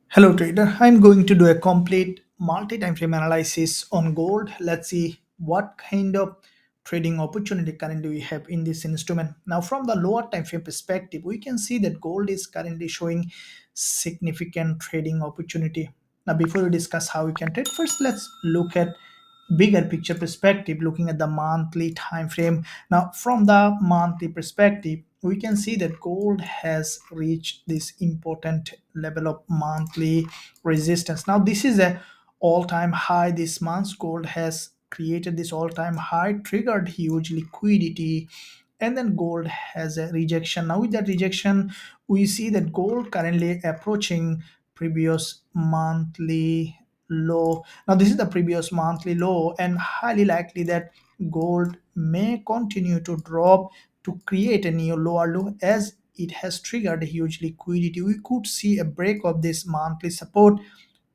Hello trader, I'm going to do a complete multi-time frame analysis on gold. Let's see what kind of trading opportunity currently we have in this instrument. Now from the lower time frame perspective, we can see that gold is currently showing significant trading opportunity. Now before we discuss how we can trade, first let's look at bigger picture perspective, looking at the monthly time frame. Now from the monthly perspective, we can see that gold has reached this important level of monthly resistance. Now this is a all-time high. This month gold has created this all-time high, triggered huge liquidity, and then gold has a rejection. Now with that rejection, we see that gold currently approaching previous monthly low. Now this is the previous monthly low, and highly likely that gold may continue to drop to create a new lower low as it has triggered a huge liquidity. We could see a break of this monthly support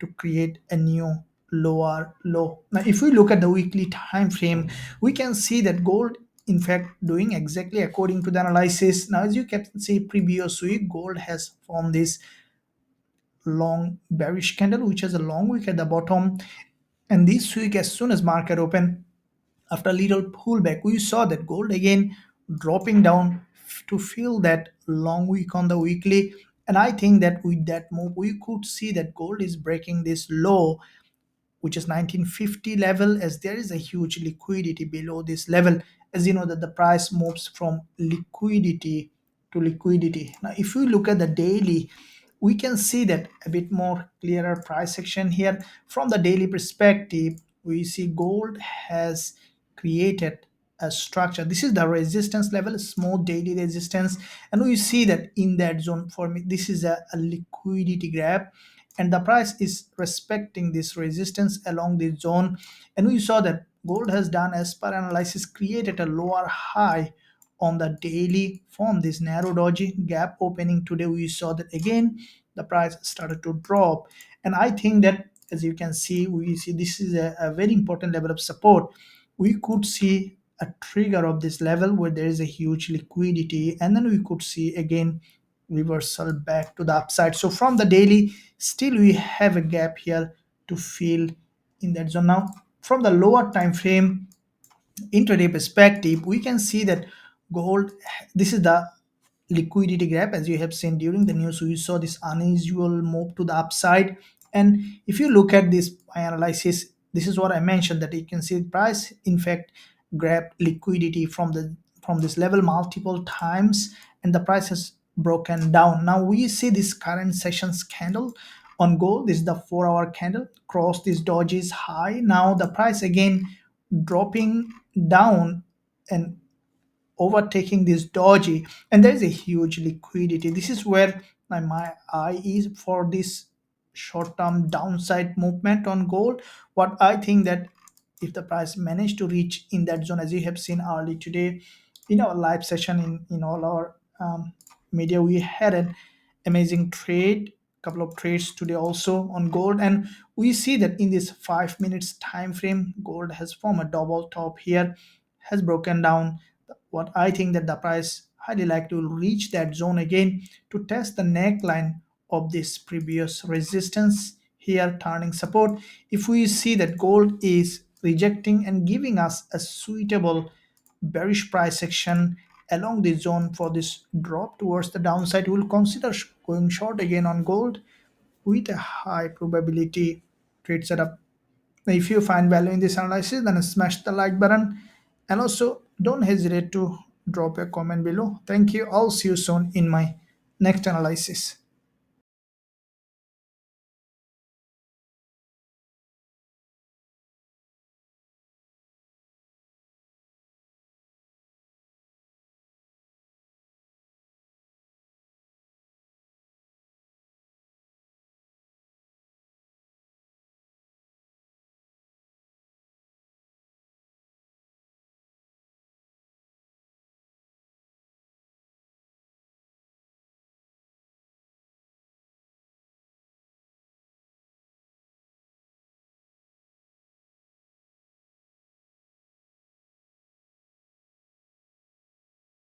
to create a new lower low. Now if we look at the weekly time frame, we can see that gold in fact doing exactly according to the analysis. Now as you can see, previous week gold has formed this long bearish candle which has a long wick at the bottom, and this week as soon as market open, after a little pullback, we saw that gold again dropping down to fill that long wick on the weekly. And I think that with that move we could see that gold is breaking this low, which is 1950 level, as there is a huge liquidity below this level. As you know that the price moves from liquidity to liquidity. Now if we look at the daily, we can see that a bit more clearer price action here. From the daily perspective, we see gold has created a structure. This is the resistance level, small daily resistance, and we see that in that zone, for me this is a liquidity grab, and the price is respecting this resistance along this zone. And we saw that gold has done, as per analysis, created a lower high on the daily from this narrow doji gap opening. Today we saw that again the price started to drop, and I think that as you can see, we see this is a very important level of support. We could see a trigger of this level where there is a huge liquidity, and then we could see again reversal back to the upside. So from the daily, still we have a gap here to fill in that zone. Now from the lower time frame intraday perspective, we can see that gold, this is the liquidity gap. As you have seen during the news, we saw this unusual move to the upside. And if you look at this analysis, this is what I mentioned, that you can see price in fact grabbed liquidity from this level multiple times, and the price has broken down. Now we see this current sessions candle on gold. This is the 4-hour candle, cross this Doji's high. Now the price again dropping down and overtaking this doji, and there is a huge liquidity. This is where my eye is for this short-term downside movement on gold. What I think that if the price managed to reach in that zone, as you have seen early today in our live session, in all our media, we had an amazing trade, couple of trades today also on gold, and we see that in this 5 minutes time frame gold has formed a double top here, has broken down. What I think that the price highly likely will reach that zone again to test the neckline of this previous resistance here, turning support. If we see that gold is rejecting and giving us a suitable bearish price action along the zone for this drop towards the downside, we will consider going short again on gold with a high probability trade setup. If you find value in this analysis, then smash the like button, and also don't hesitate to drop a comment below. Thank you. I'll see you soon in my next analysis.